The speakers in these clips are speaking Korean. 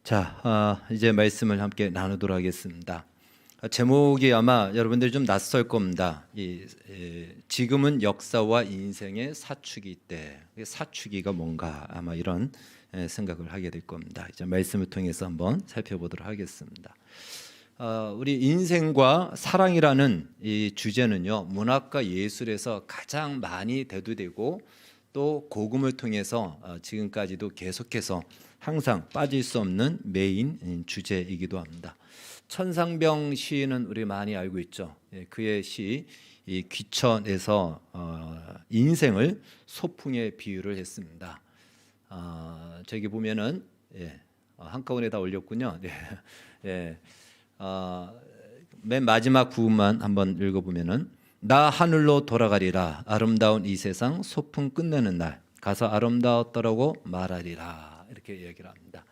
자, 이제 말씀을 함께 나누도록 하겠습니다. 제목이 아마 여러분들이 좀 낯설 겁니다. 지금은 역사와 인생의 사축이 때, 사축이가 뭔가 아마 이런 생각을 하게 될 겁니다. 이제 말씀을 통해서 한번 살펴보도록 하겠습니다. 우리 인생과 사랑이라는 이 주제는요, 문학과 예술에서 가장 많이 대두되고 또 복음을 통해서 지금까지도 계속해서 항상 빠질 수 없는 메인 주제이기도 합니다. 천상병 시인은 우리 많이 알고 있죠. 그의 시 이 귀천에서 인생을 소풍에 비유를 했습니다. 저기 보면은 한꺼번에 다 올렸군요. 맨 마지막 부분만 한번 읽어보면은 나 하늘로 돌아가리라 아름다운 이 세상 소풍 끝내는 날 가서 아름다웠더라고 말하리라 이렇게 얘기를 합니다.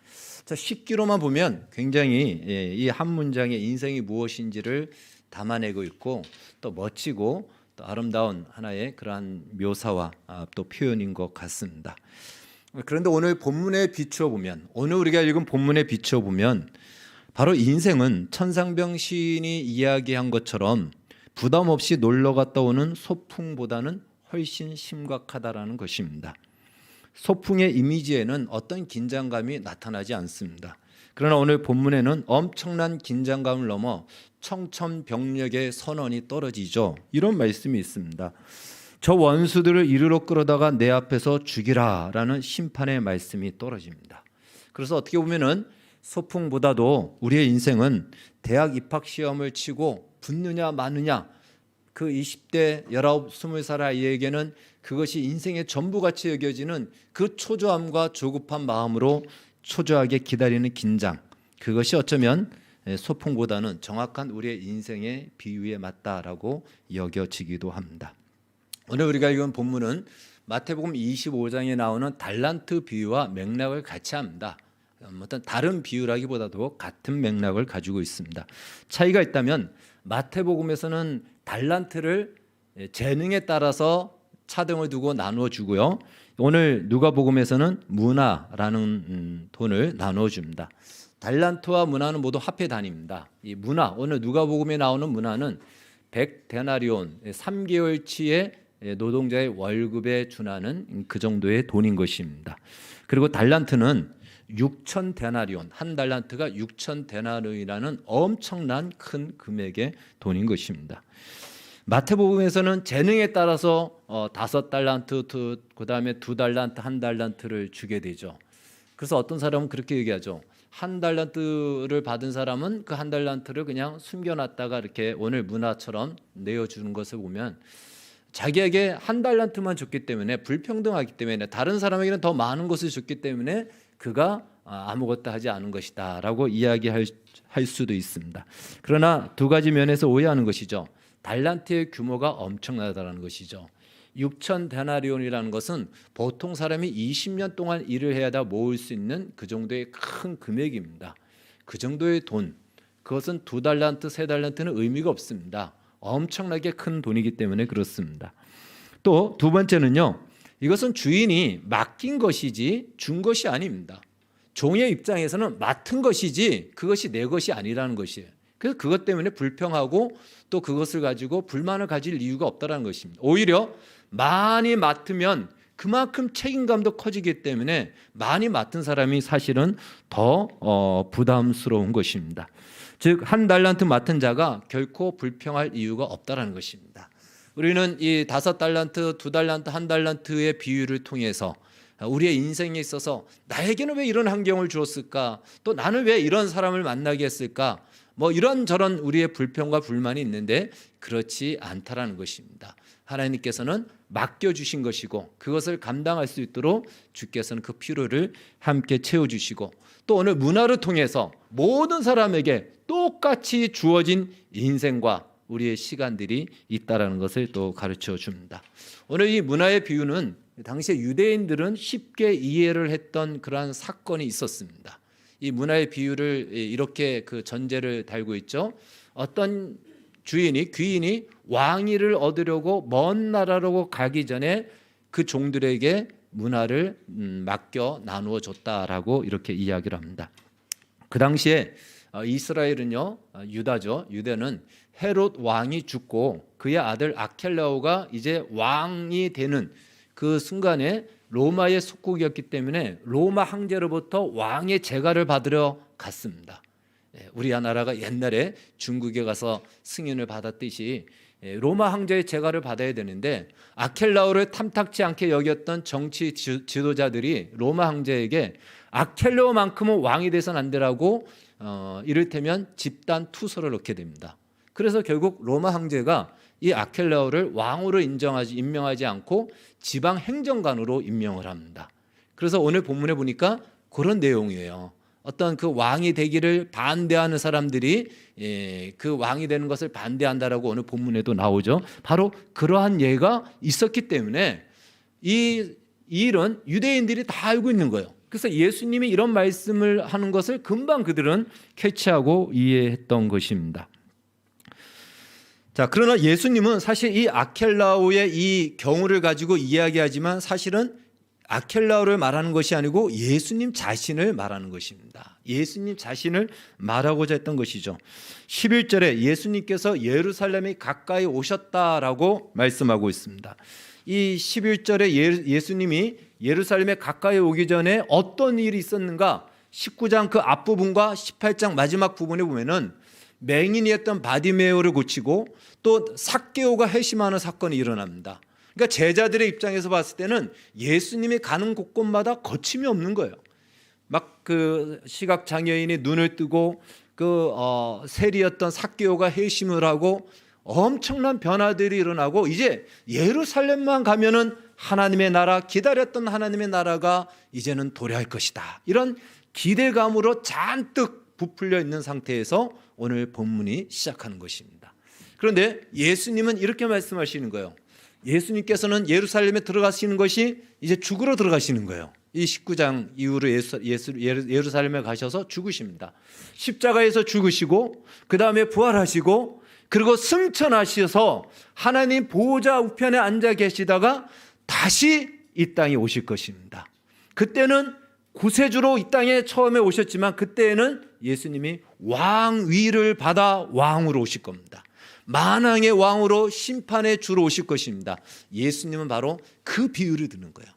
자, 쉽기로만 보면 굉장히 이 한 문장에 인생이 무엇인지를 담아내고 있고 또 멋지고 또 아름다운 하나의 그러한 묘사와 또 표현인 것 같습니다. 그런데 오늘 본문에 비추어 보면 오늘 우리가 읽은 본문에 비추어 보면 바로 인생은 천상병 시인이 이야기한 것처럼 부담 없이 놀러 갔다 오는 소풍보다는 훨씬 심각하다라는 것입니다. 소풍의 이미지에는 어떤 긴장감이 나타나지 않습니다. 그러나 오늘 본문에는 엄청난 긴장감을 넘어 청천벽력의 선언이 떨어지죠. 이런 말씀이 있습니다. 저 원수들을 이리로 끌어다가 내 앞에서 죽이라 라는 심판의 말씀이 떨어집니다. 그래서 어떻게 보면은 소풍보다도 우리의 인생은 대학 입학 시험을 치고 붙느냐 마느냐 그 20대 19, 20살 아이에게는 그것이 인생의 전부같이 여겨지는 그 초조함과 조급한 마음으로 초조하게 기다리는 긴장, 그것이 어쩌면 소풍보다는 정확한 우리의 인생의 비유에 맞다라고 여겨지기도 합니다. 오늘 우리가 읽은 본문은 마태복음 25장에 나오는 달란트 비유와 맥락을 같이 합니다. 어떤 다른 비유라기보다도 같은 맥락을 가지고 있습니다. 차이가 있다면 마태복음에서는 달란트를 재능에 따라서 차등을 두고 나누어 주고요. 오늘 누가복음에서는 문화라는 돈을 나누어 줍니다. 달란트와 문화는 모두 화폐 단위입니다. 이 문화, 오늘 누가복음에 나오는 문화는 100데나리온, 3개월치의 노동자의 월급에 준하는 그 정도의 돈인 것입니다. 그리고 달란트는 6,000데나리온, 한 달란트가 6,000데나리온이라는 엄청난 큰 금액의 돈인 것입니다. 마태복음에서는 재능에 따라서 5달란트, 그 다음에 2달란트, 1달란트를 주게 되죠. 그래서 어떤 사람은 그렇게 얘기하죠. 1달란트를 받은 사람은 그 1달란트를 그냥 숨겨놨다가 이렇게 오늘 문화처럼 내어주는 것을 보면 자기에게 1달란트만 줬기 때문에 불평등하기 때문에 다른 사람에게는 더 많은 것을 줬기 때문에 그가 아무것도 하지 않은 것이다 라고 이야기할 수도 있습니다. 그러나 두 가지 면에서 오해하는 것이죠. 달란트의 규모가 엄청나다는 것이죠. 6,000데나리온이라는 것은 보통 사람이 20년 동안 일을 해야 다 모을 수 있는 그 정도의 큰 금액입니다. 그 정도의 돈, 그것은 2달란트, 3달란트는 의미가 없습니다. 엄청나게 큰 돈이기 때문에 그렇습니다. 또 두 번째는요, 이것은 주인이 맡긴 것이지 준 것이 아닙니다. 종의 입장에서는 맡은 것이지 그것이 내 것이 아니라는 것이에요. 그래서 그것 때문에 불평하고 또 그것을 가지고 불만을 가질 이유가 없다는 것입니다. 오히려 많이 맡으면 그만큼 책임감도 커지기 때문에 많이 맡은 사람이 사실은 더 부담스러운 것입니다. 즉 1달란트 맡은 자가 결코 불평할 이유가 없다는 것입니다. 우리는 이 5달란트, 2달란트, 1달란트의 비유를 통해서 우리의 인생에 있어서 나에게는 왜 이런 환경을 주었을까? 또 나는 왜 이런 사람을 만나게 했을까? 뭐 이런저런 우리의 불평과 불만이 있는데 그렇지 않다라는 것입니다. 하나님께서는 맡겨주신 것이고 그것을 감당할 수 있도록 주께서는 그 필요를 함께 채워주시고 또 오늘 문화를 통해서 모든 사람에게 똑같이 주어진 인생과 우리의 시간들이 있다라는 것을 또 가르쳐 줍니다. 오늘 이 문화의 비유는 당시에 유대인들은 쉽게 이해를 했던 그러한 사건이 있었습니다. 이 문화의 비유를 이렇게 그 전제를 달고 있죠. 어떤 귀인이 왕위를 얻으려고 먼 나라로 가기 전에 그 종들에게 문화를 맡겨 나누어 줬다라고 이렇게 이야기를 합니다. 그 당시에 이스라엘은요, 유다죠. 유대는 헤롯 왕이 죽고 그의 아들 아켈라오가 이제 왕이 되는 그 순간에 로마의 속국이었기 때문에 로마 황제로부터 왕의 제가를 받으러 갔습니다. 우리나라가 옛날에 중국에 가서 승인을 받았듯이 로마 황제의 제가를 받아야 되는데 아켈라오를 탐탁지 않게 여겼던 정치 지도자들이 로마 황제에게 아켈라오만큼은 왕이 돼서는 안 되라고 이를테면 집단 투서를 넣게 됩니다. 그래서 결국 로마 황제가 이 아켈라오를 왕으로 임명하지 않고 지방 행정관으로 임명을 합니다. 그래서 오늘 본문에 보니까 그런 내용이에요. 어떤 그 왕이 되기를 반대하는 사람들이 그 왕이 되는 것을 반대한다라고 오늘 본문에도 나오죠. 바로 그러한 예가 있었기 때문에 이 일은 유대인들이 다 알고 있는 거예요. 그래서 예수님이 이런 말씀을 하는 것을 금방 그들은 캐치하고 이해했던 것입니다. 자, 그러나 예수님은 사실 이 아켈라오의 이 경우를 가지고 이야기하지만 사실은 아켈라오를 말하는 것이 아니고 예수님 자신을 말하는 것입니다. 예수님 자신을 말하고자 했던 것이죠. 11절에 예수님께서 예루살렘이 가까이 오셨다라고 말씀하고 있습니다. 이 11절에 예수님이 예루살렘에 가까이 오기 전에 어떤 일이 있었는가? 19장 그 앞부분과 18장 마지막 부분에 보면은 맹인이었던 바디메오를 고치고 또 삭개오가 회심하는 사건이 일어납니다. 그러니까 제자들의 입장에서 봤을 때는 예수님이 가는 곳곳마다 거침이 없는 거예요. 막 그 시각 장애인이 눈을 뜨고 그 세리였던 삭개오가 회심을 하고 엄청난 변화들이 일어나고 이제 예루살렘만 가면은 하나님의 나라, 기다렸던 하나님의 나라가 이제는 도래할 것이다. 이런 기대감으로 잔뜩 부풀려 있는 상태에서 오늘 본문이 시작하는 것입니다. 그런데 예수님은 이렇게 말씀하시는 거예요. 예수님께서는 예루살렘에 들어가시는 것이 이제 죽으러 들어가시는 거예요. 이 19장 이후로 예루살렘에 가셔서 죽으십니다. 십자가에서 죽으시고 그 다음에 부활하시고 그리고 승천하셔서 하나님 보호자 우편에 앉아 계시다가 다시 이 땅에 오실 것입니다. 그때는 구세주로 이 땅에 처음에 오셨지만 그때에는 예수님이 왕위를 받아 왕으로 오실 겁니다. 만왕의 왕으로 심판의 주로 오실 것입니다. 예수님은 바로 그 비유를 드는 거예요.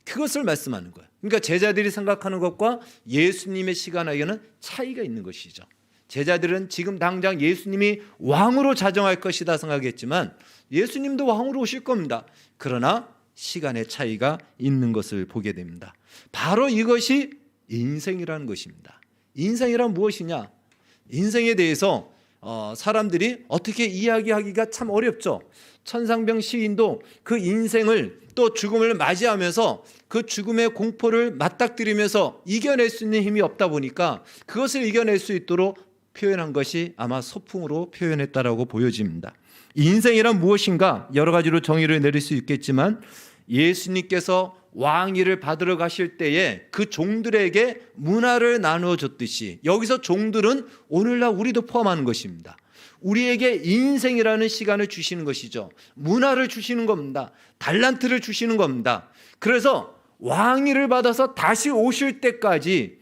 그것을 말씀하는 거예요. 그러니까 제자들이 생각하는 것과 예수님의 시간에는 차이가 있는 것이죠. 제자들은 지금 당장 예수님이 왕으로 자정할 것이다 생각했지만 예수님도 왕으로 오실 겁니다. 그러나 시간의 차이가 있는 것을 보게 됩니다. 바로 이것이 인생이라는 것입니다. 인생이란 무엇이냐? 인생에 대해서 사람들이 어떻게 이야기하기가 참 어렵죠. 천상병 시인도 그 인생을 또 죽음을 맞이하면서 그 죽음의 공포를 맞닥뜨리면서 이겨낼 수 있는 힘이 없다 보니까 그것을 이겨낼 수 있도록 표현한 것이 아마 소풍으로 표현했다라고 보여집니다. 인생이란 무엇인가 여러 가지로 정의를 내릴 수 있겠지만 예수님께서 왕위를 받으러 가실 때에 그 종들에게 문화를 나누어 줬듯이 여기서 종들은 오늘날 우리도 포함하는 것입니다. 우리에게 인생이라는 시간을 주시는 것이죠. 문화를 주시는 겁니다. 달란트를 주시는 겁니다. 그래서 왕위를 받아서 다시 오실 때까지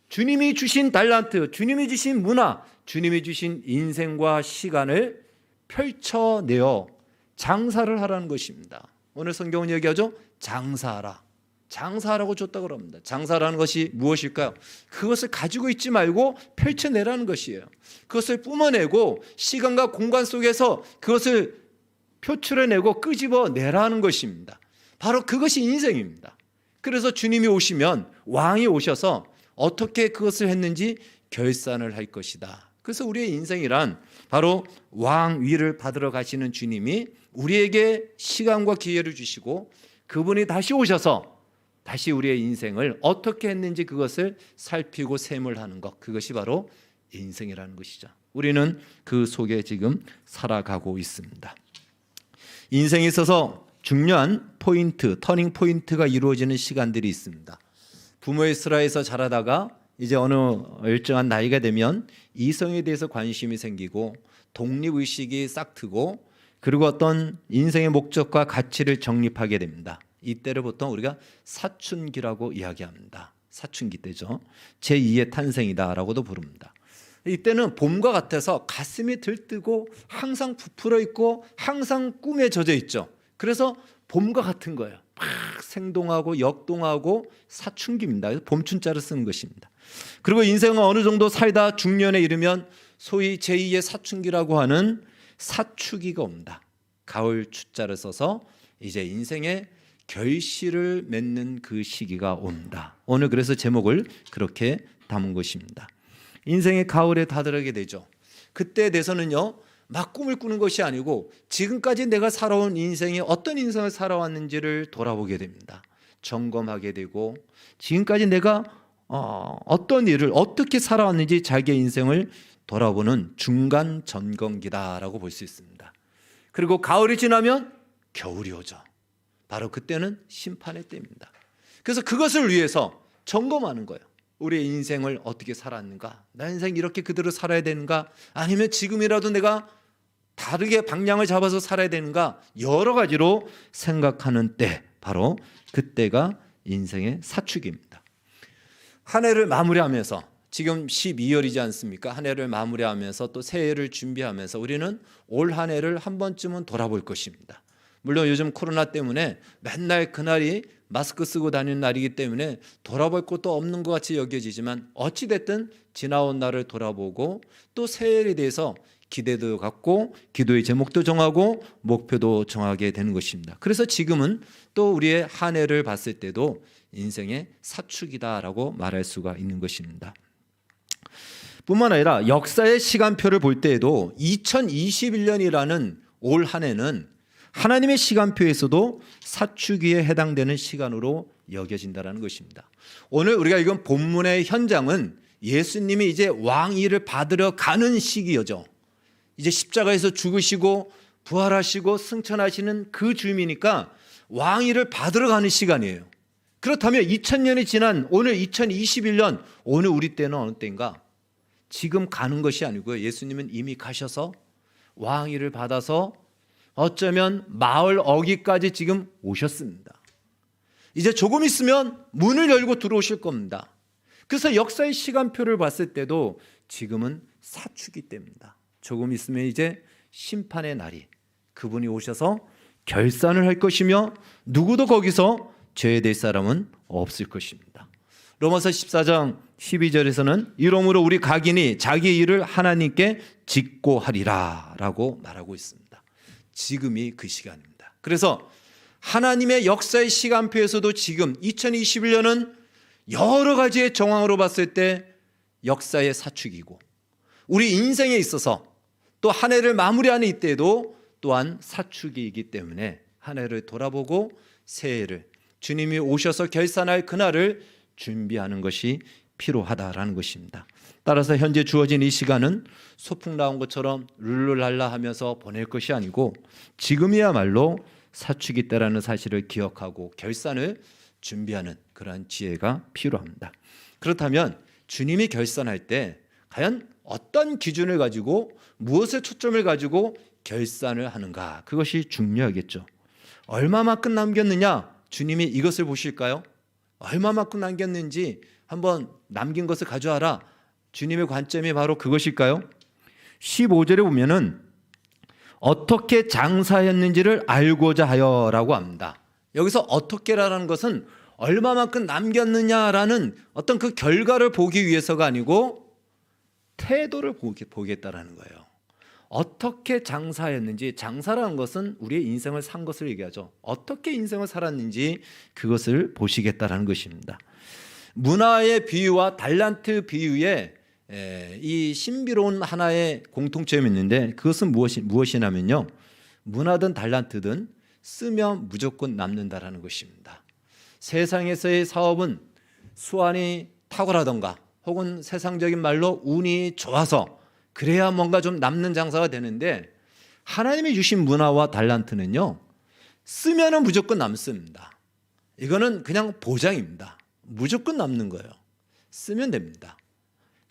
주님이 주신 달란트, 주님이 주신 문화, 주님이 주신 인생과 시간을 펼쳐내어 장사를 하라는 것입니다. 오늘 성경은 얘기하죠. 장사하라. 장사하라고 줬다고 합니다. 장사라는 것이 무엇일까요? 그것을 가지고 있지 말고 펼쳐내라는 것이에요. 그것을 뿜어내고 시간과 공간 속에서 그것을 표출해내고 끄집어내라는 것입니다. 바로 그것이 인생입니다. 그래서 주님이 오시면 왕이 오셔서 어떻게 그것을 했는지 결산을 할 것이다. 그래서 우리의 인생이란 바로 왕위를 받으러 가시는 주님이 우리에게 시간과 기회를 주시고 그분이 다시 오셔서 다시 우리의 인생을 어떻게 했는지 그것을 살피고 셈을 하는 것, 그것이 바로 인생이라는 것이죠. 우리는 그 속에 지금 살아가고 있습니다. 인생에 있어서 중요한 포인트, 터닝 포인트가 이루어지는 시간들이 있습니다. 부모의 슬하에서 자라다가 이제 어느 일정한 나이가 되면 이성에 대해서 관심이 생기고 독립의식이 싹트고 그리고 어떤 인생의 목적과 가치를 정립하게 됩니다. 이때를 보통 우리가 사춘기라고 이야기합니다. 사춘기 때죠. 제2의 탄생이다라고도 부릅니다. 이때는 봄과 같아서 가슴이 들뜨고 항상 부풀어 있고 항상 꿈에 젖어 있죠. 그래서 봄과 같은 거예요. 막 생동하고 역동하고 사춘기입니다. 그래서 봄춘자를 쓰는 것입니다. 그리고 인생은 어느 정도 살다 중년에 이르면 소위 제2의 사춘기라고 하는 사축기가 옵니다. 가을 추자를 써서 이제 인생의 결실을 맺는 그 시기가 옵니다. 오늘 그래서 제목을 그렇게 담은 것입니다. 인생의 가을에 다다르게 되죠. 그때 돼서는요, 막 꿈을 꾸는 것이 아니고 지금까지 내가 살아온 인생이 어떤 인생을 살아왔는지를 돌아보게 됩니다. 점검하게 되고 지금까지 내가 어떤 일을 어떻게 살아왔는지 자기의 인생을 돌아보는 중간 점검기다라고 볼 수 있습니다. 그리고 가을이 지나면 겨울이 오죠. 바로 그때는 심판의 때입니다. 그래서 그것을 위해서 점검하는 거예요. 우리의 인생을 어떻게 살았는가? 나 인생 이렇게 그대로 살아야 되는가? 아니면 지금이라도 내가 다르게 방향을 잡아서 살아야 되는가? 여러 가지로 생각하는 때, 바로 그때가 인생의 사축입니다. 한 해를 마무리하면서, 지금 12월이지 않습니까? 한 해를 마무리하면서 또 새해를 준비하면서 우리는 올 한 해를 한 번쯤은 돌아볼 것입니다. 물론 요즘 코로나 때문에 맨날 그날이 마스크 쓰고 다니는 날이기 때문에 돌아볼 것도 없는 것 같이 여겨지지만 어찌됐든 지나온 날을 돌아보고 또 새해에 대해서 기대도 갖고 기도의 제목도 정하고 목표도 정하게 되는 것입니다. 그래서 지금은 또 우리의 한 해를 봤을 때도 인생의 사축이다라고 말할 수가 있는 것입니다. 뿐만 아니라 역사의 시간표를 볼 때에도 2021년이라는 올 한 해는 하나님의 시간표에서도 사축기에 해당되는 시간으로 여겨진다는 것입니다. 오늘 우리가 읽은 본문의 현장은 예수님이 이제 왕위를 받으러 가는 시기죠. 이제 십자가에서 죽으시고 부활하시고 승천하시는 그 즈음이니까 왕위를 받으러 가는 시간이에요. 그렇다면 2000년이 지난 오늘 2021년, 오늘 우리 때는 어느 때인가? 지금 가는 것이 아니고요. 예수님은 이미 가셔서 왕위를 받아서 어쩌면 마을 어귀까지 지금 오셨습니다. 이제 조금 있으면 문을 열고 들어오실 겁니다. 그래서 역사의 시간표를 봤을 때도 지금은 사축이 때입니다. 조금 있으면 이제 심판의 날이, 그분이 오셔서 결산을 할 것이며 누구도 거기서 죄될 사람은 없을 것입니다. 로마서 14장 12절에서는 이러므로 우리 각인이 자기 일을 하나님께 짓고 하리라 라고 말하고 있습니다. 지금이 그 시간입니다. 그래서 하나님의 역사의 시간표에서도 지금 2021년은 여러 가지의 정황으로 봤을 때 역사의 사축이고, 우리 인생에 있어서 또 한 해를 마무리하는 이때도 또한 사축이기 때문에 한 해를 돌아보고 새해를, 주님이 오셔서 결산할 그날을 준비하는 것이 필요하다라는 것입니다. 따라서 현재 주어진 이 시간은 소풍 나온 것처럼 룰루랄라 하면서 보낼 것이 아니고 지금이야말로 사축이 때라는 사실을 기억하고 결산을 준비하는 그러한 지혜가 필요합니다. 그렇다면 주님이 결산할 때 과연 어떤 기준을 가지고 무엇에 초점을 가지고 결산을 하는가, 그것이 중요하겠죠. 얼마만큼 남겼느냐, 주님이 이것을 보실까요? 얼마만큼 남겼는지 한번 남긴 것을 가져와라. 주님의 관점이 바로 그것일까요? 15절에 보면은 어떻게 장사했는지를 알고자 하여라고 합니다. 여기서 어떻게라는 것은 얼마만큼 남겼느냐라는 어떤 그 결과를 보기 위해서가 아니고 태도를 보겠다라는 거예요. 어떻게 장사했는지, 장사라는 것은 우리의 인생을 산 것을 얘기하죠. 어떻게 인생을 살았는지 그것을 보시겠다라는 것입니다. 문화의 비유와 달란트 비유에 이 신비로운 하나의 공통점이 있는데 그것은 무엇이냐면요, 문화든 달란트든 쓰면 무조건 남는다라는 것입니다. 세상에서의 사업은 수완이 탁월하던가 혹은 세상적인 말로 운이 좋아서 그래야 뭔가 좀 남는 장사가 되는데, 하나님이 주신 문화와 달란트는요, 쓰면은 무조건 남습니다. 이거는 그냥 보장입니다. 무조건 남는 거예요. 쓰면 됩니다.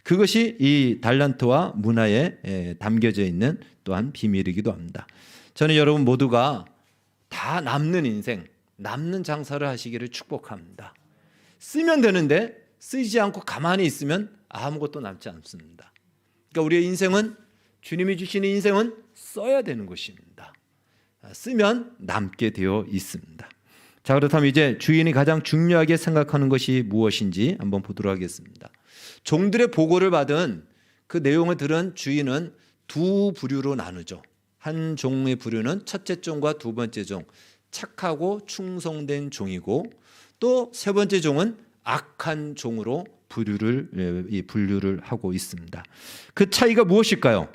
그것이 이 달란트와 문화에 담겨져 있는 또한 비밀이기도 합니다. 저는 여러분 모두가 다 남는 인생, 남는 장사를 하시기를 축복합니다. 쓰면 되는데 쓰지 않고 가만히 있으면 아무것도 남지 않습니다. 그러니까 우리의 인생은, 주님이 주시는 인생은 써야 되는 것입니다. 쓰면 남게 되어 있습니다. 자, 그렇다면 이제 주인이 가장 중요하게 생각하는 것이 무엇인지 한번 보도록 하겠습니다. 종들의 보고를 받은 그 내용을 들은 주인은 두 부류로 나누죠. 한 종의 부류는 첫째 종과 두 번째 종, 착하고 충성된 종이고, 또 세 번째 종은 악한 종으로 분류를 하고 있습니다. 그 차이가 무엇일까요?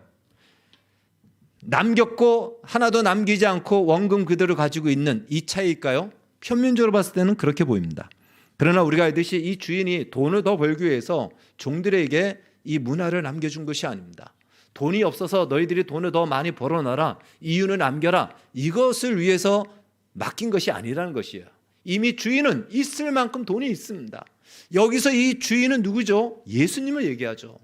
남겼고 하나도 남기지 않고 원금 그대로 가지고 있는 이 차이일까요? 표면적으로 봤을 때는 그렇게 보입니다. 그러나 우리가 알듯이 이 주인이 돈을 더 벌기 위해서 종들에게 이 문화를 남겨준 것이 아닙니다. 돈이 없어서 너희들이 돈을 더 많이 벌어놔라, 이윤을 남겨라, 이것을 위해서 맡긴 것이 아니라는 것이에요. 이미 주인은 있을 만큼 돈이 있습니다. 여기서 이 주인은 누구죠? 예수님을 얘기하죠.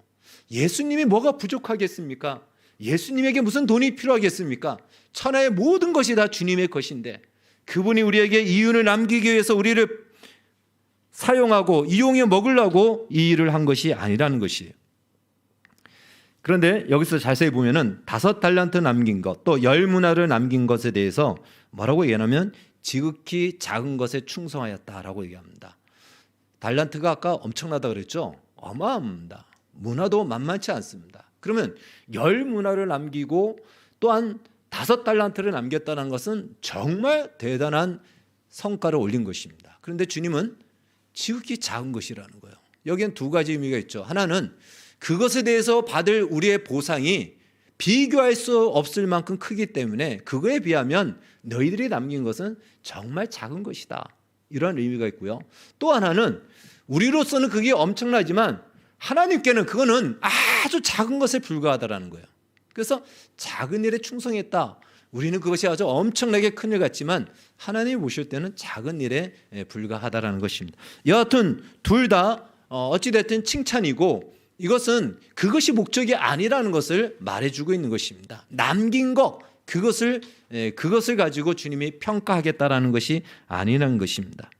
예수님이 뭐가 부족하겠습니까? 예수님에게 무슨 돈이 필요하겠습니까? 천하의 모든 것이 다 주님의 것인데 그분이 우리에게 이윤을 남기기 위해서 우리를 사용하고 이용해 먹으려고 이 일을 한 것이 아니라는 것이에요. 그런데 여기서 자세히 보면은 5달란트 남긴 것, 또 10문화를 남긴 것에 대해서 뭐라고 얘기하냐면 지극히 작은 것에 충성하였다라고 얘기합니다. 달란트가 아까 엄청나다 그랬죠? 어마어마합니다. 문화도 만만치 않습니다. 그러면 10문화를 남기고 또한 5달란트를 남겼다는 것은 정말 대단한 성과를 올린 것입니다. 그런데 주님은 지극히 작은 것이라는 거예요. 여기엔 두 가지 의미가 있죠. 하나는 그것에 대해서 받을 우리의 보상이 비교할 수 없을 만큼 크기 때문에 그거에 비하면 너희들이 남긴 것은 정말 작은 것이다, 이런 의미가 있고요. 또 하나는 우리로서는 그게 엄청나지만 하나님께는 그거는 아주 작은 것에 불과하다라는 거예요. 그래서 작은 일에 충성했다. 우리는 그것이 아주 엄청나게 큰 일 같지만 하나님이 보실 때는 작은 일에 불과하다라는 것입니다. 여하튼 둘 다 어찌됐든 칭찬이고, 이것은 그것이 목적이 아니라는 것을 말해주고 있는 것입니다. 남긴 것, 그것을 가지고 주님이 평가하겠다라는 것이 아니라는 것입니다.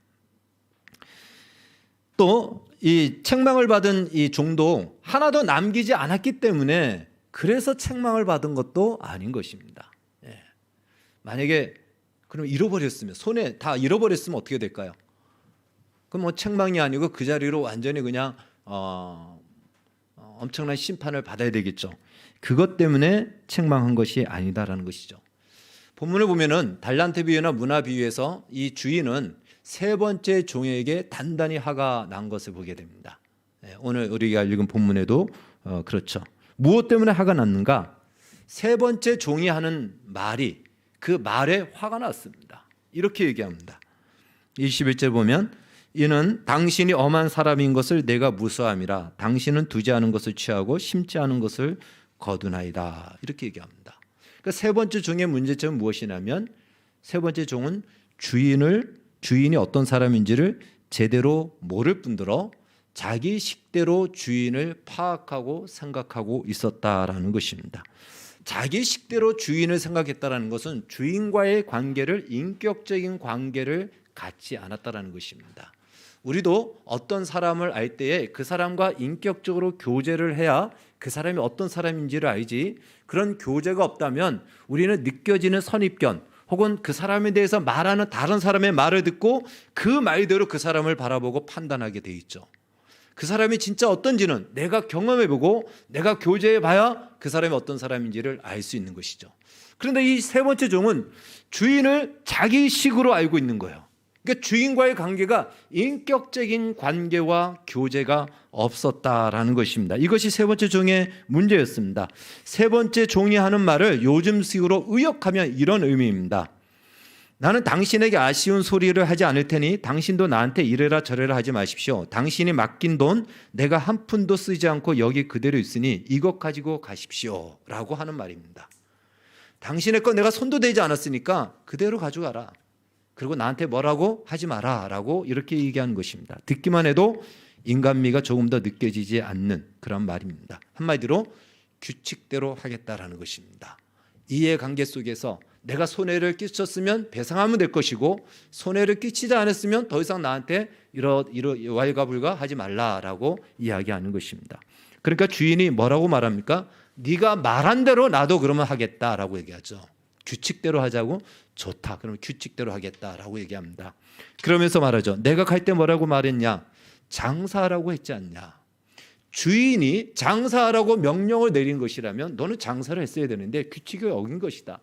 또 이 책망을 받은 이 종도 하나도 남기지 않았기 때문에 그래서 책망을 받은 것도 아닌 것입니다. 만약에 그럼 잃어버렸으면, 손에 다 잃어버렸으면 어떻게 될까요? 그럼 뭐 책망이 아니고 그 자리로 완전히 그냥 엄청난 심판을 받아야 되겠죠. 그것 때문에 책망한 것이 아니다라는 것이죠. 본문을 보면은 달란트 비유나 문화 비유에서 이 주인은 세 번째 종에게 단단히 화가 난 것을 보게 됩니다. 오늘 우리가 읽은 본문에도 그렇죠. 무엇 때문에 화가 났는가? 세 번째 종이 하는 말이, 그 말에 화가 났습니다. 이렇게 얘기합니다. 21절 보면 이는 당신이 엄한 사람인 것을 내가 무수함이라. 당신은 두지 않은 것을 취하고 심지 않은 것을 거두나이다. 이렇게 얘기합니다. 그러니까 세 번째 종의 문제점은 무엇이냐면, 세 번째 종은 주인이 어떤 사람인지를 제대로 모를 뿐더러 자기 식대로 주인을 파악하고 생각하고 있었다라는 것입니다. 자기 식대로 주인을 생각했다라는 것은 주인과의 관계를, 인격적인 관계를 갖지 않았다라는 것입니다. 우리도 어떤 사람을 알 때에 그 사람과 인격적으로 교제를 해야 그 사람이 어떤 사람인지를 알지, 그런 교제가 없다면 우리는 느껴지는 선입견 혹은 그 사람에 대해서 말하는 다른 사람의 말을 듣고 그 말대로 그 사람을 바라보고 판단하게 돼 있죠. 그 사람이 진짜 어떤지는 내가 경험해보고 내가 교제해봐야 그 사람이 어떤 사람인지를 알 수 있는 것이죠. 그런데 이 세 번째 종은 주인을 자기 식으로 알고 있는 거예요. 그러니까 주인과의 관계가 인격적인 관계와 교제가 없었다라는 것입니다. 이것이 세 번째 종의 문제였습니다. 세 번째 종이 하는 말을 요즘식으로 의역하면 이런 의미입니다. 나는 당신에게 아쉬운 소리를 하지 않을 테니 당신도 나한테 이래라 저래라 하지 마십시오. 당신이 맡긴 돈 내가 한 푼도 쓰지 않고 여기 그대로 있으니 이것 가지고 가십시오 라고 하는 말입니다. 당신의 거 내가 손도 대지 않았으니까 그대로 가져가라. 그리고 나한테 뭐라고 하지 마라 라고 이렇게 얘기하는 것입니다. 듣기만 해도 인간미가 조금 더 느껴지지 않는 그런 말입니다. 한마디로 규칙대로 하겠다라는 것입니다. 이해관계 속에서 내가 손해를 끼쳤으면 배상하면 될 것이고 손해를 끼치지 않았으면 더 이상 나한테 이러 왈가불가 하지 말라라고 이야기하는 것입니다. 그러니까 주인이 뭐라고 말합니까? 네가 말한 대로 나도 그러면 하겠다라고 얘기하죠. 규칙대로 하자고? 좋다. 그러면 규칙대로 하겠다라고 얘기합니다. 그러면서 말하죠. 내가 갈 때 뭐라고 말했냐? 장사하라고 했지 않냐? 주인이 장사하라고 명령을 내린 것이라면 너는 장사를 했어야 되는데 규칙을 어긴 것이다.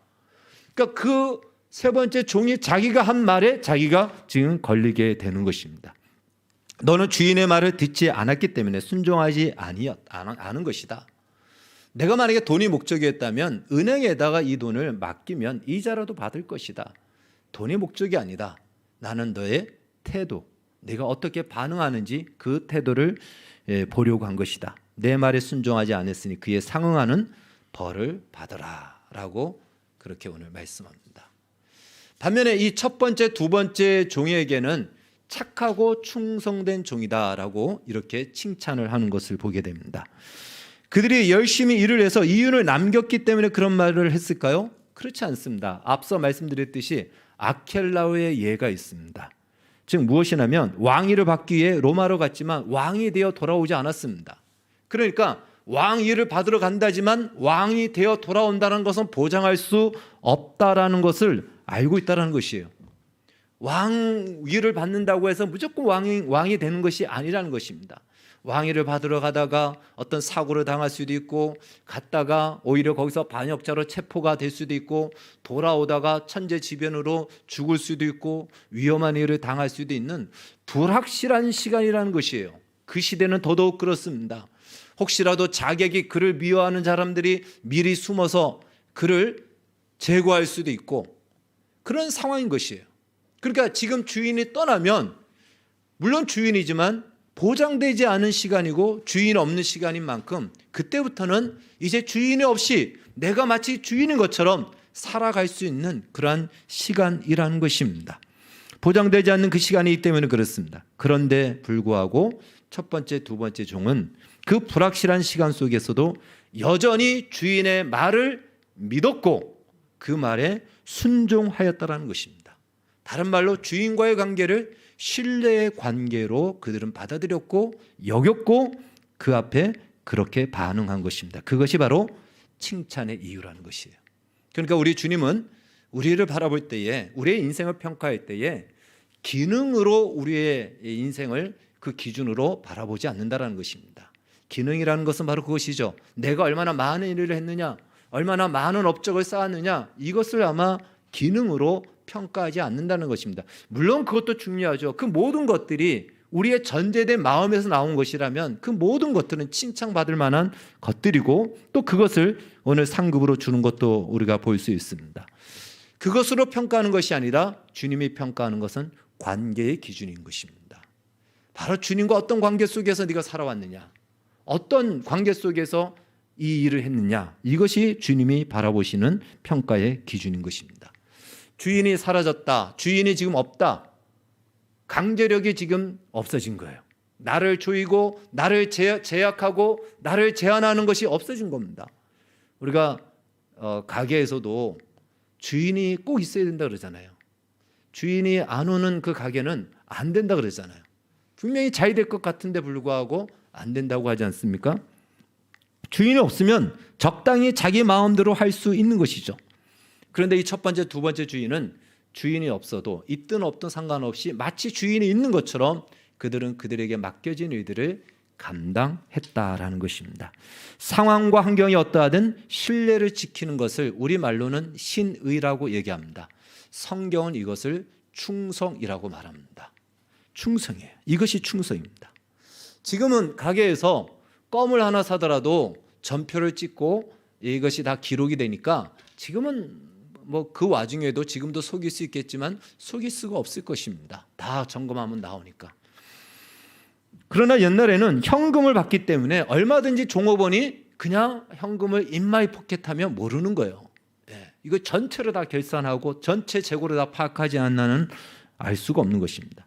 그러니까 그 세 번째 종이 자기가 한 말에 자기가 지금 걸리게 되는 것입니다. 너는 주인의 말을 듣지 않았기 때문에 순종하지 않은 것이다. 내가 만약에 돈이 목적이었다면 은행에다가 이 돈을 맡기면 이자라도 받을 것이다. 돈이 목적이 아니다. 나는 너의 태도, 내가 어떻게 반응하는지 그 태도를 보려고 한 것이다. 내 말에 순종하지 않았으니 그에 상응하는 벌을 받으라 라고 그렇게 오늘 말씀합니다. 반면에 이 첫 번째, 두 번째 종에게는 착하고 충성된 종이다라고 이렇게 칭찬을 하는 것을 보게 됩니다. 그들이 열심히 일을 해서 이윤을 남겼기 때문에 그런 말을 했을까요? 그렇지 않습니다. 앞서 말씀드렸듯이 아켈라오의 예가 있습니다. 즉 무엇이냐면 왕위를 받기 위해 로마로 갔지만 왕이 되어 돌아오지 않았습니다. 그러니까 왕위를 받으러 간다지만 왕이 되어 돌아온다는 것은 보장할 수 없다라는 것을 알고 있다는 것이에요. 왕위를 받는다고 해서 무조건 왕이 되는 것이 아니라는 것입니다. 왕위를 받으러 가다가 어떤 사고를 당할 수도 있고 갔다가 오히려 거기서 반역자로 체포가 될 수도 있고 돌아오다가 천재지변으로 죽을 수도 있고 위험한 일을 당할 수도 있는 불확실한 시간이라는 것이에요. 그 시대는 더더욱 그렇습니다. 혹시라도 자객이 그를 미워하는 사람들이 미리 숨어서 그를 제거할 수도 있고 그런 상황인 것이에요. 그러니까 지금 주인이 떠나면 물론 주인이지만 보장되지 않은 시간이고 주인 없는 시간인 만큼 그때부터는 이제 주인이 없이 내가 마치 주인인 것처럼 살아갈 수 있는 그러한 시간이라는 것입니다. 보장되지 않는 그 시간이기 때문에 그렇습니다. 그런데 불구하고 첫 번째, 두 번째 종은 그 불확실한 시간 속에서도 여전히 주인의 말을 믿었고 그 말에 순종하였다라는 것입니다. 다른 말로 주인과의 관계를 신뢰의 관계로 그들은 받아들였고 여겼고 그 앞에 그렇게 반응한 것입니다. 그것이 바로 칭찬의 이유라는 것이에요. 그러니까 우리 주님은 우리를 바라볼 때에 우리의 인생을 평가할 때에 기능으로 우리의 인생을 그 기준으로 바라보지 않는다라는 것입니다. 기능이라는 것은 바로 그것이죠. 내가 얼마나 많은 일을 했느냐, 얼마나 많은 업적을 쌓았느냐, 이것을 아마 기능으로 평가하지 않는다는 것입니다. 물론 그것도 중요하죠. 그 모든 것들이 우리의 전제된 마음에서 나온 것이라면 그 모든 것들은 칭찬받을 만한 것들이고 또 그것을 오늘 상급으로 주는 것도 우리가 볼 수 있습니다. 그것으로 평가하는 것이 아니라 주님이 평가하는 것은 관계의 기준인 것입니다. 바로 주님과 어떤 관계 속에서 네가 살아왔느냐, 어떤 관계 속에서 이 일을 했느냐, 이것이 주님이 바라보시는 평가의 기준인 것입니다. 주인이 사라졌다, 주인이 지금 없다, 강제력이 지금 없어진 거예요. 나를 조이고 나를 제약하고 나를 제한하는 것이 없어진 겁니다. 우리가 가게에서도 주인이 꼭 있어야 된다 그러잖아요. 주인이 안 오는 그 가게는 안 된다 그러잖아요. 분명히 잘 될 것 같은데 불구하고 안 된다고 하지 않습니까? 주인이 없으면 적당히 자기 마음대로 할 수 있는 것이죠. 그런데 이 첫 번째, 두 번째 주인은 주인이 없어도 있든 없든 상관없이 마치 주인이 있는 것처럼 그들은 그들에게 맡겨진 일들을 감당했다라는 것입니다. 상황과 환경이 어떠하든 신뢰를 지키는 것을 우리말로는 신의라고 얘기합니다. 성경은 이것을 충성이라고 말합니다. 충성이에요. 이것이 충성입니다. 지금은 가게에서 껌을 하나 사더라도 전표를 찍고 이것이 다 기록이 되니까 지금은 뭐 그 와중에도 지금도 속일 수 있겠지만 속일 수가 없을 것입니다. 다 점검하면 나오니까. 그러나 옛날에는 현금을 받기 때문에 얼마든지 종업원이 그냥 현금을 인마이 포켓하면 모르는 거예요. 이거 전체로 다 결산하고 전체 재고를 다 파악하지 않는 알 수가 없는 것입니다.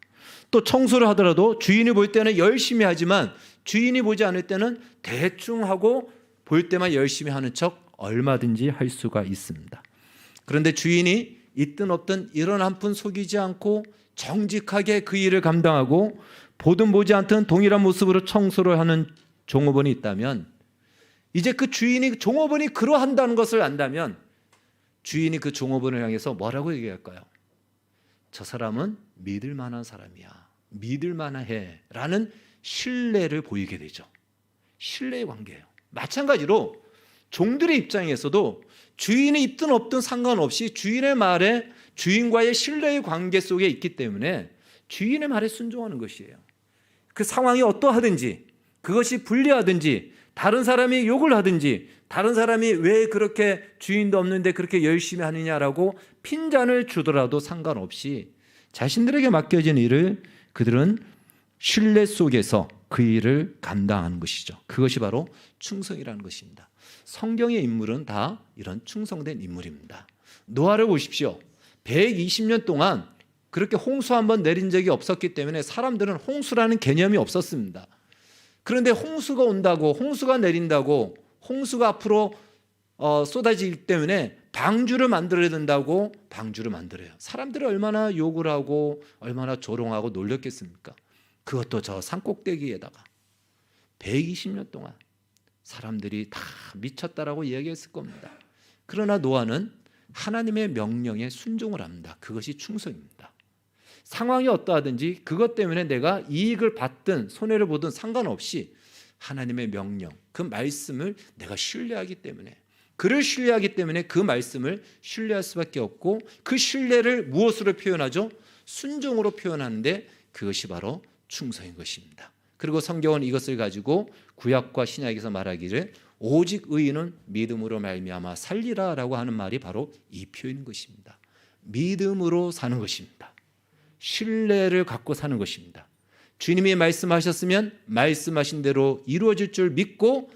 또 청소를 하더라도 주인이 볼 때는 열심히 하지만 주인이 보지 않을 때는 대충 하고 볼 때만 열심히 하는 척 얼마든지 할 수가 있습니다. 그런데 주인이 있든 없든 이런 한 푼 속이지 않고 정직하게 그 일을 감당하고 보든 보지 않든 동일한 모습으로 청소를 하는 종업원이 있다면, 이제 그 주인이 종업원이 그러한다는 것을 안다면 주인이 그 종업원을 향해서 뭐라고 얘기할까요? 저 사람은 믿을 만한 사람이야, 믿을 만해 라는 신뢰를 보이게 되죠. 신뢰의 관계예요. 마찬가지로 종들의 입장에서도 주인이 있든 없든 상관없이 주인의 말에, 주인과의 신뢰의 관계 속에 있기 때문에 주인의 말에 순종하는 것이에요. 그 상황이 어떠하든지, 그것이 불리하든지, 다른 사람이 욕을 하든지, 다른 사람이 왜 그렇게 주인도 없는데 그렇게 열심히 하느냐라고 핀잔을 주더라도 상관없이 자신들에게 맡겨진 일을 그들은 신뢰 속에서 그 일을 감당하는 것이죠. 그것이 바로 충성이라는 것입니다. 성경의 인물은 다 이런 충성된 인물입니다. 노아를 보십시오. 120년 동안 그렇게 홍수 한번 내린 적이 없었기 때문에 사람들은 홍수라는 개념이 없었습니다. 그런데 홍수가 온다고, 홍수가 내린다고, 홍수가 앞으로 쏟아지기 때문에 방주를 만들어야 된다고 방주를 만들어요. 사람들이 얼마나 욕을 하고 얼마나 조롱하고 놀렸겠습니까? 그것도 저 산꼭대기에다가 120년 동안 사람들이 다 미쳤다라고 이야기했을 겁니다. 그러나 노아는 하나님의 명령에 순종을 합니다. 그것이 충성입니다. 상황이 어떠하든지 그것 때문에 내가 이익을 받든 손해를 보든 상관없이 하나님의 명령, 그 말씀을 내가 신뢰하기 때문에, 그를 신뢰하기 때문에 그 말씀을 신뢰할 수밖에 없고, 그 신뢰를 무엇으로 표현하죠? 순종으로 표현하는데 그것이 바로 충성인 것입니다. 그리고 성경은 이것을 가지고 구약과 신약에서 말하기를 오직 의인은 믿음으로 말미암아 살리라라고 하는 말이 바로 이 표현인 것입니다. 믿음으로 사는 것입니다. 신뢰를 갖고 사는 것입니다. 주님이 말씀하셨으면 말씀하신 대로 이루어질 줄 믿고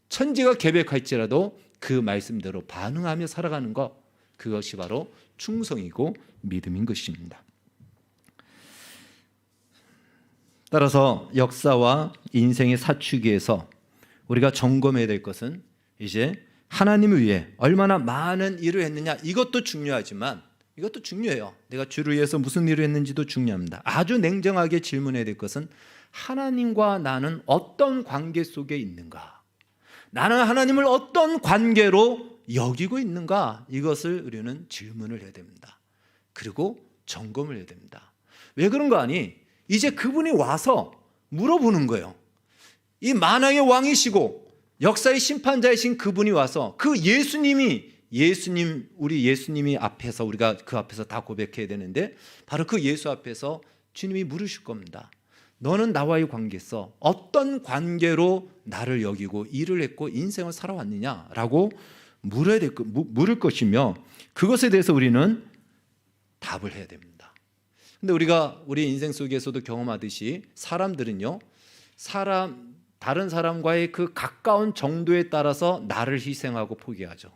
천지가 개벽할지라도 그 말씀대로 반응하며 살아가는 것, 그것이 바로 충성이고 믿음인 것입니다. 따라서 역사와 인생의 사축에서 우리가 점검해야 될 것은 이제 하나님을 위해 얼마나 많은 일을 했느냐, 이것도 중요하지만, 이것도 중요해요. 내가 주를 위해서 무슨 일을 했는지도 중요합니다. 아주 냉정하게 질문해야 될 것은 하나님과 나는 어떤 관계 속에 있는가, 나는 하나님을 어떤 관계로 여기고 있는가, 이것을 우리는 질문을 해야 됩니다. 그리고 점검을 해야 됩니다. 왜 그런 거 아니? 이제 그분이 와서 물어보는 거예요. 이 만왕의 왕이시고 역사의 심판자이신 그분이 와서 그 우리 예수님이 앞에서, 우리가 그 앞에서 다 고백해야 되는데, 바로 그 예수 앞에서 주님이 물으실 겁니다. 너는 나와의 관계에서 어떤 관계로 나를 여기고 일을 했고 인생을 살아왔느냐라고 물을 것이며, 그것에 대해서 우리는 답을 해야 됩니다. 근데 우리가 우리 인생 속에서도 경험하듯이 사람들은요, 다른 사람과의 그 가까운 정도에 따라서 나를 희생하고 포기하죠.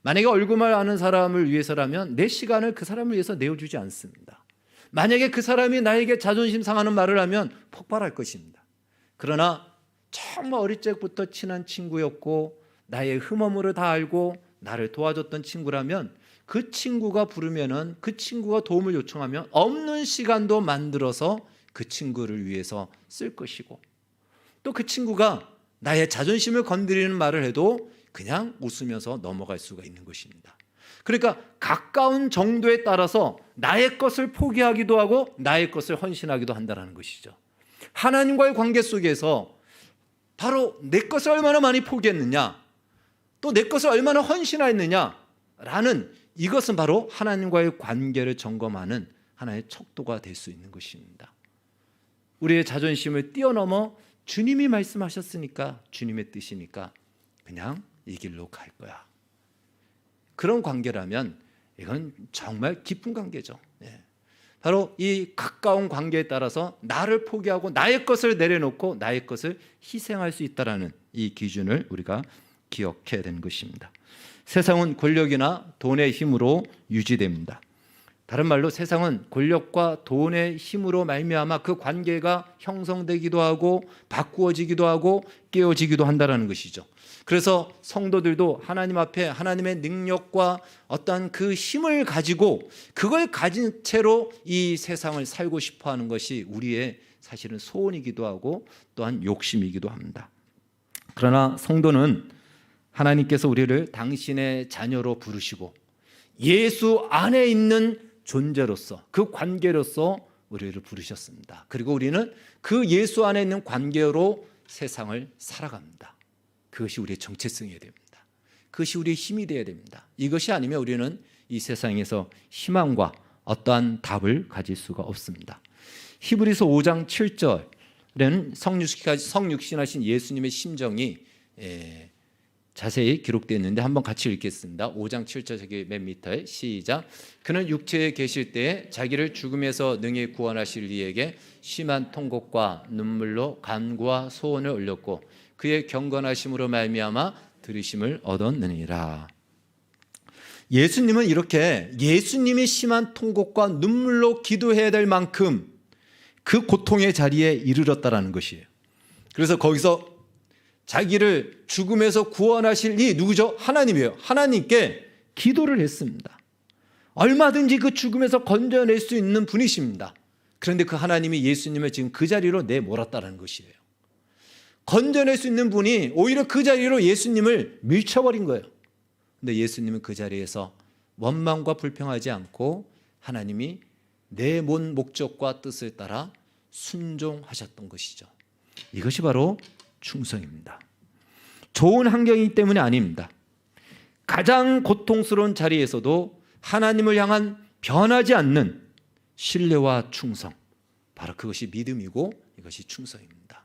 만약에 얼굴만 아는 사람을 위해서라면 내 시간을 그 사람을 위해서 내어주지 않습니다. 만약에 그 사람이 나에게 자존심 상하는 말을 하면 폭발할 것입니다. 그러나 정말 어릴 적부터 친한 친구였고 나의 흠업무를 다 알고 나를 도와줬던 친구라면, 그 친구가 부르면은, 그 친구가 도움을 요청하면 없는 시간도 만들어서 그 친구를 위해서 쓸 것이고, 또 그 친구가 나의 자존심을 건드리는 말을 해도 그냥 웃으면서 넘어갈 수가 있는 것입니다. 그러니까 가까운 정도에 따라서 나의 것을 포기하기도 하고 나의 것을 헌신하기도 한다는 것이죠. 하나님과의 관계 속에서 바로 내 것을 얼마나 많이 포기했느냐, 또 내 것을 얼마나 헌신하였느냐라는, 이것은 바로 하나님과의 관계를 점검하는 하나의 척도가 될 수 있는 것입니다. 우리의 자존심을 뛰어넘어 주님이 말씀하셨으니까, 주님의 뜻이니까 그냥 이 길로 갈 거야, 그런 관계라면 이건 정말 깊은 관계죠. 바로 이 가까운 관계에 따라서 나를 포기하고 나의 것을 내려놓고 나의 것을 희생할 수 있다는 이 기준을 우리가 기억해야 되는 것입니다. 세상은 권력이나 돈의 힘으로 유지됩니다. 다른 말로 세상은 권력과 돈의 힘으로 말미암아 그 관계가 형성되기도 하고 바꾸어지기도 하고 깨어지기도 한다는 것이죠. 그래서 성도들도 하나님 앞에 하나님의 능력과 어떤 그 힘을 가지고 그걸 가진 채로 이 세상을 살고 싶어 하는 것이 우리의 사실은 소원이기도 하고 또한 욕심이기도 합니다. 그러나 성도는 하나님께서 우리를 당신의 자녀로 부르시고 예수 안에 있는 존재로서 그 관계로서 우리를 부르셨습니다. 그리고 우리는 그 예수 안에 있는 관계로 세상을 살아갑니다. 그것이 우리의 정체성이어야 됩니다. 그것이 우리의 힘이 되어야 됩니다. 이것이 아니면 우리는 이 세상에서 희망과 어떠한 답을 가질 수가 없습니다. 히브리서 5장 7절에는 성육신하신 예수님의 심정이 자세히 기록되어 있는데 한번 같이 읽겠습니다. 5장 7절 저기 맨 밑에 시작. 그는 육체에 계실 때에 자기를 죽음에서 능히 구원하실 이에게 심한 통곡과 눈물로 간구와 소원을 올렸고 그의 경건하심으로 말미암아 들으심을 얻었느니라. 예수님은 이렇게 예수님이 심한 통곡과 눈물로 기도해야 될 만큼 그 고통의 자리에 이르렀다라는 것이에요. 그래서 거기서 자기를 죽음에서 구원하실 이 누구죠? 하나님이에요. 하나님께 기도를 했습니다. 얼마든지 그 죽음에서 건져낼 수 있는 분이십니다. 그런데 그 하나님이 예수님을 지금 그 자리로 내몰았다는 것이에요. 건져낼 수 있는 분이 오히려 그 자리로 예수님을 밀쳐버린 거예요. 근데 예수님은 그 자리에서 원망과 불평하지 않고 하나님이 내 목적과 뜻을 따라 순종하셨던 것이죠. 이것이 바로 충성입니다. 좋은 환경이기 때문이 아닙니다. 가장 고통스러운 자리에서도 하나님을 향한 변하지 않는 신뢰와 충성, 바로 그것이 믿음이고 이것이 충성입니다.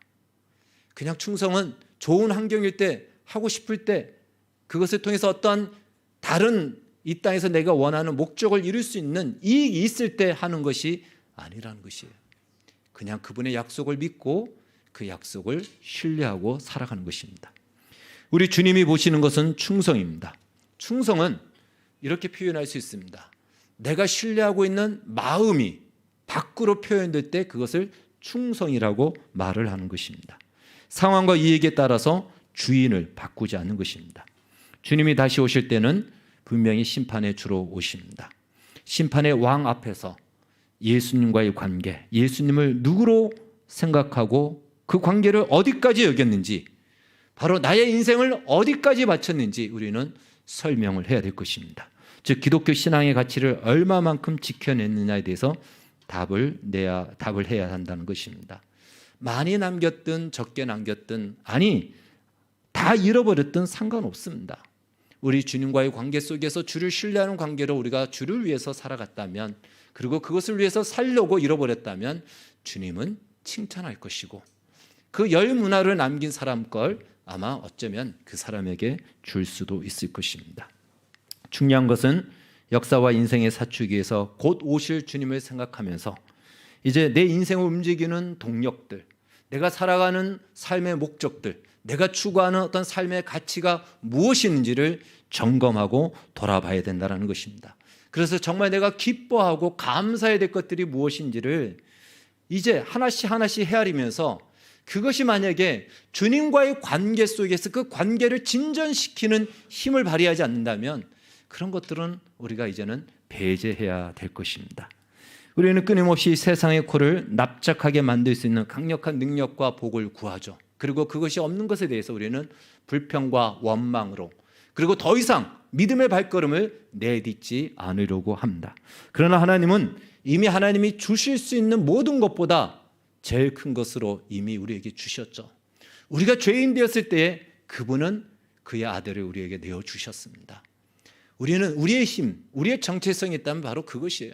그냥 충성은 좋은 환경일 때 하고 싶을 때 그것을 통해서 어떤 다른 이 땅에서 내가 원하는 목적을 이룰 수 있는 이익이 있을 때 하는 것이 아니라는 것이에요. 그냥 그분의 약속을 믿고 그 약속을 신뢰하고 살아가는 것입니다. 우리 주님이 보시는 것은 충성입니다. 충성은 이렇게 표현할 수 있습니다. 내가 신뢰하고 있는 마음이 밖으로 표현될 때 그것을 충성이라고 말을 하는 것입니다. 상황과 이익에 따라서 주인을 바꾸지 않는 것입니다. 주님이 다시 오실 때는 분명히 심판의 주로 오십니다. 심판의 왕 앞에서 예수님과의 관계, 예수님을 누구로 생각하고 그 관계를 어디까지 여겼는지, 바로 나의 인생을 어디까지 바쳤는지 우리는 설명을 해야 될 것입니다. 즉 기독교 신앙의 가치를 얼마만큼 지켜냈느냐에 대해서 답을 해야 한다는 것입니다. 많이 남겼든 적게 남겼든, 아니 다 잃어버렸든 상관없습니다. 우리 주님과의 관계 속에서 주를 신뢰하는 관계로 우리가 주를 위해서 살아갔다면, 그리고 그것을 위해서 살려고 잃어버렸다면 주님은 칭찬할 것이고 그 열 문화를 남긴 사람 걸 아마 어쩌면 그 사람에게 줄 수도 있을 것입니다. 중요한 것은 역사와 인생의 사축위에서 곧 오실 주님을 생각하면서 이제 내 인생을 움직이는 동력들, 내가 살아가는 삶의 목적들, 내가 추구하는 어떤 삶의 가치가 무엇인지를 점검하고 돌아봐야 된다는 것입니다. 그래서 정말 내가 기뻐하고 감사해야 될 것들이 무엇인지를 이제 하나씩 하나씩 헤아리면서, 그것이 만약에 주님과의 관계 속에서 그 관계를 진전시키는 힘을 발휘하지 않는다면 그런 것들은 우리가 이제는 배제해야 될 것입니다. 우리는 끊임없이 세상의 코를 납작하게 만들 수 있는 강력한 능력과 복을 구하죠. 그리고 그것이 없는 것에 대해서 우리는 불평과 원망으로, 그리고 더 이상 믿음의 발걸음을 내딛지 않으려고 합니다. 그러나 하나님은 이미 하나님이 주실 수 있는 모든 것보다 제일 큰 것으로 이미 우리에게 주셨죠. 우리가 죄인 되었을 때에 그분은 그의 아들을 우리에게 내어주셨습니다. 우리는 우리의 힘, 우리의 정체성이 있다면 바로 그것이에요.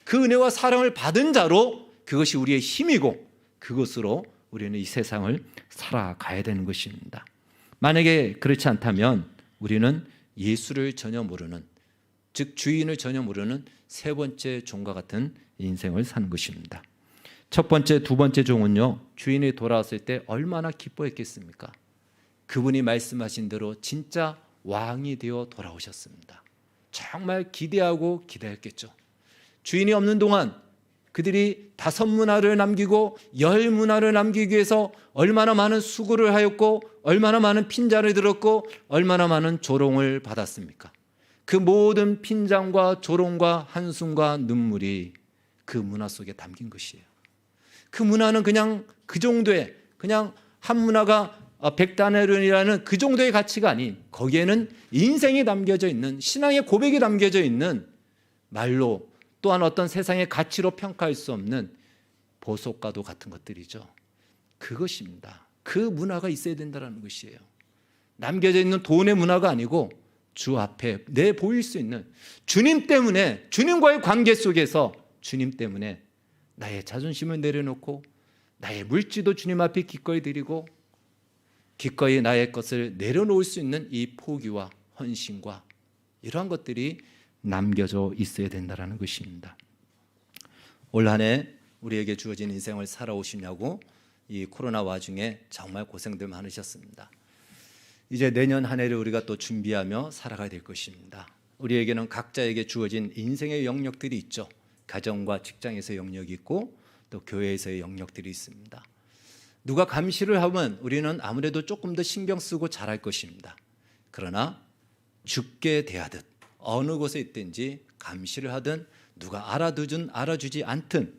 그 은혜와 사랑을 받은 자로 그것이 우리의 힘이고 그것으로 우리는 이 세상을 살아가야 되는 것입니다. 만약에 그렇지 않다면 우리는 예수를 전혀 모르는, 즉 주인을 전혀 모르는 세 번째 종과 같은 인생을 사는 것입니다. 첫 번째, 두 번째 종은요, 주인이 돌아왔을 때 얼마나 기뻐했겠습니까? 그분이 말씀하신 대로 진짜 왕이 되어 돌아오셨습니다. 정말 기대하고 기다렸겠죠. 주인이 없는 동안 그들이 5문화를 남기고 10문화를 남기기 위해서 얼마나 많은 수고를 하였고 얼마나 많은 핀잔을 들었고 얼마나 많은 조롱을 받았습니까? 그 모든 핀잔과 조롱과 한숨과 눈물이 그 문화 속에 담긴 것이에요. 그 문화는 그냥 그 정도의, 그냥 한 문화가 100다나리온이라는 그 정도의 가치가 아닌, 거기에는 인생이 담겨져 있는, 신앙의 고백이 담겨져 있는, 말로 또한 어떤 세상의 가치로 평가할 수 없는 보석과도 같은 것들이죠. 그것입니다. 그 문화가 있어야 된다는 것이에요. 남겨져 있는 돈의 문화가 아니고 주 앞에 내 보일 수 있는, 주님 때문에, 주님과의 관계 속에서 주님 때문에 나의 자존심을 내려놓고 나의 물질도 주님 앞에 기꺼이 드리고 기꺼이 나의 것을 내려놓을 수 있는 이 포기와 헌신과 이러한 것들이 남겨져 있어야 된다는 것입니다. 올 한 해 우리에게 주어진 인생을 살아오시냐고 이 코로나 와중에 정말 고생들 많으셨습니다. 이제 내년 한 해를 우리가 또 준비하며 살아가야 될 것입니다. 우리에게는 각자에게 주어진 인생의 영역들이 있죠. 가정과 직장에서의 영역이 있고 또 교회에서의 영역들이 있습니다. 누가 감시를 하면 우리는 아무래도 조금 더 신경 쓰고 잘할 것입니다. 그러나 죽게 대하듯 어느 곳에 있든지 감시를 하든 누가 알아두든 알아주지 않든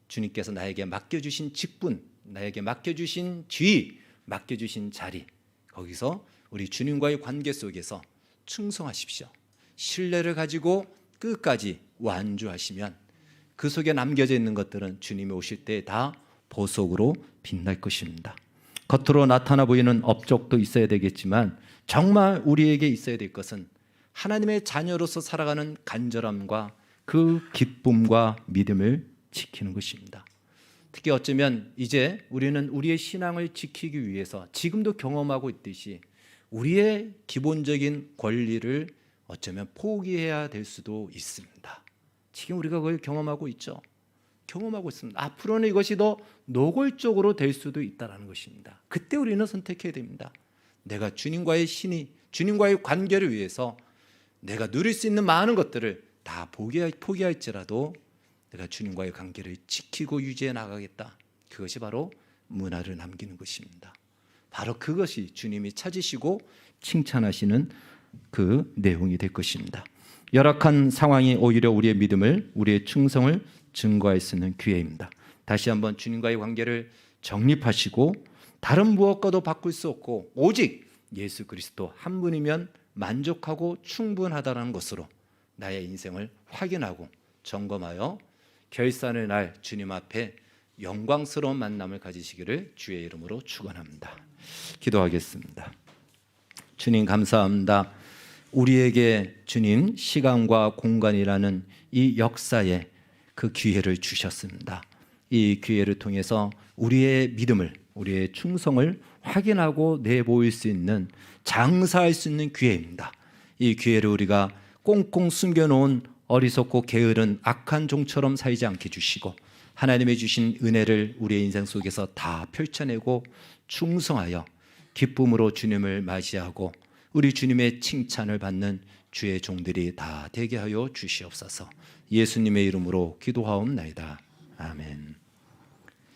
주님께서 나에게 맡겨주신 직분, 나에게 맡겨주신 지위, 맡겨주신 자리, 거기서 우리 주님과의 관계 속에서 충성하십시오. 신뢰를 가지고 끝까지 완주하시면 그 속에 남겨져 있는 것들은 주님이 오실 때 다 보석으로 빛날 것입니다. 겉으로 나타나 보이는 업적도 있어야 되겠지만 정말 우리에게 있어야 될 것은 하나님의 자녀로서 살아가는 간절함과 그 기쁨과 믿음을 지키는 것입니다. 특히 어쩌면 이제 우리는 우리의 신앙을 지키기 위해서 지금도 경험하고 있듯이 우리의 기본적인 권리를 어쩌면 포기해야 될 수도 있습니다. 지금 우리가 그걸 경험하고 있죠. 경험하고 있습니다. 앞으로는 이것이 더 노골적으로 될 수도 있다는 것입니다. 그때 우리는 선택해야 됩니다. 내가 주님과의 주님과의 관계를 위해서 내가 누릴 수 있는 많은 것들을 다 포기할지라도 내가 주님과의 관계를 지키고 유지해 나가겠다. 그것이 바로 문화를 남기는 것입니다. 바로 그것이 주님이 찾으시고 칭찬하시는 그 내용이 될 것입니다. 열악한 상황이 오히려 우리의 믿음을, 우리의 충성을 증거할 수 있는 기회입니다. 다시 한번 주님과의 관계를 정립하시고 다른 무엇과도 바꿀 수 없고 오직 예수 그리스도 한 분이면 만족하고 충분하다는 것으로 나의 인생을 확인하고 점검하여 결산의 날 주님 앞에 영광스러운 만남을 가지시기를 주의 이름으로 축원합니다. 기도하겠습니다. 주님 감사합니다. 우리에게 주님 시간과 공간이라는 이 역사에 그 기회를 주셨습니다. 이 기회를 통해서 우리의 믿음을, 우리의 충성을 확인하고 내보일 수 있는, 장사할 수 있는 기회입니다. 이 기회를 우리가 꽁꽁 숨겨놓은 어리석고 게으른 악한 종처럼 살지 않게 주시고 하나님의 주신 은혜를 우리의 인생 속에서 다 펼쳐내고 충성하여 기쁨으로 주님을 맞이하고 우리 주님의 칭찬을 받는 주의 종들이 다 되게 하여 주시옵소서. 예수님의 이름으로 기도하옵나이다. 아멘.